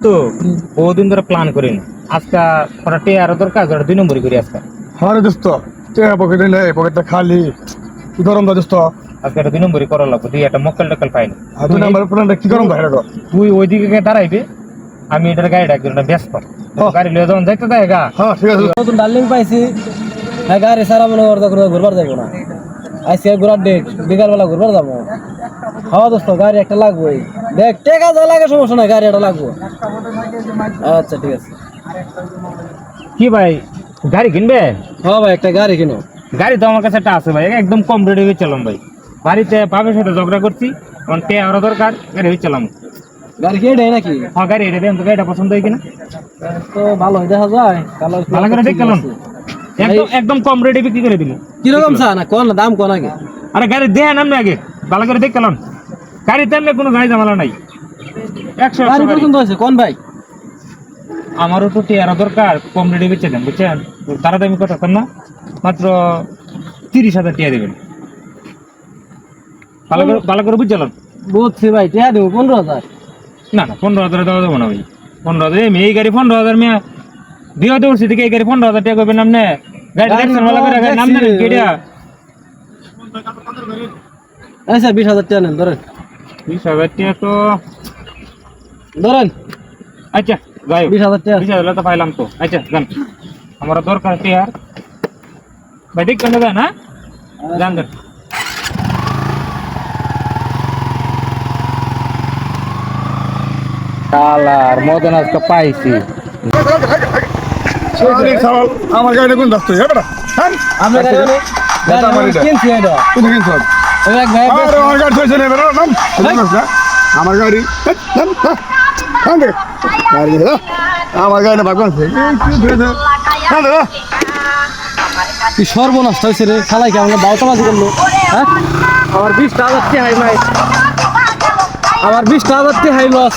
তো বহুদিন ধরে প্ল্যান করি না আজকে ওরা আরো দরকার ওরা 2 নম্বরই করি আজকে হরে দোস্ত পকেটে নেই পকেটটা খালি কি গরম দা দোস্ত আজকে একটা 2 নম্বরই করা লাগবে তুই একটা মক্কেল টক্কেল পাইনি আর 2 নাম্বার প্ল্যানটা কি গরম ভাই তুই ওইদিকে গিয়ে দাঁড়াইবে আমি এটার গাড়িটা একজন ব্যস্ত গাড়ি লিয়ে যখন যাইতে দেয় গা হ্যাঁ ঠিক আছে নতুন ডার্লিং পাইছি হ্যাঁ গাড়ি সারা মনে করতে ঘুরবার যাবো না আজকে ঘোরার ডেট বিকালবেলা ঘুরবার যাবো হ্যাঁ দোস্ত গাড়ি একটা লাগবে দেখ টাকা যা লাগে সমস্যা নাই গাড়ি একটা লাগবে আচ্ছা ঠিক আছে কি ভাই গাড়ি কিনবে হ্যাঁ ভাই একটা গাড়ি কিনো গাড়ি তো আমার কাছে একটা আছে ভাই একদম কম রেটে হয়েছিলাম ভাই বাড়িতে বাপের সাথে ঝগড়া করছি কারণ টে আরো দরকার গাড়ি হয়েছিলাম গাড়ি কি এটাই নাকি হ্যাঁ গাড়ি এটা দেন তো গাড়িটা পছন্দ হয় কিনা তো ভালো দেখা যায় ভালো করে দেখ কেমন একদম একদম কম রেটে বিক্রি করে দিলি কিরকম চা না কোন দাম কোন আগে আরে গাড়ি দেন আপনি আগে ভালো করে দেখ কেমন গাড়ি তেমনি কোনো গাড়ি ঝামেলা নাই 100 গাড়ি পছন্দ হয়েছে কোন ভাই আমারও তো টে আরো দরকার কম রেটে বেচে দেন বুঝছেন তারা দামি কথা কর না মাত্র 30,000 টাকা দেবেন ভালো করে বুঝছিলাম বুঝছি ভাই টাকা দেবো 15,000 না না 15,000 দেওয়া যাবো না ভাই 15,000 এই গাড়ি 15,000 মেয়া দিয়ে দেবছি থেকে এই গাড়ি 15,000 টাকা করবেন আপনি গাড়ি দেখছেন ভালো করে গাড়ি নাম জানেন কেডিয়া আচ্ছা 20,000 টাকা নেন ধরেন 20,000 টাকা তো ধরেন আচ্ছা যাই 20,000 টাকা 20,000 তো পাইলাম তো আচ্ছা যান আমার দরকার টিয়ার ভাই ঠিক করে দেন হ্যাঁ যান যান কালার মদন আজকে পাইছি আমার গাড়ি কোন দোস্ত হ্যাঁ আমরা গাড়ি কিনছি এটা তুমি কিনছো ওই এক ভাই আরে আমার গাড়ি চলছে না বেরো নাম আমার গাড়ি আমার গাড়ি না ভাগবান কি সর্বনাশ হয়েছে রে খালাই কি আমরা বাউতাবাজি করলো হ্যাঁ আমার 20,000 টাকা হাই মাই আমার 20,000 টাকা হাই লস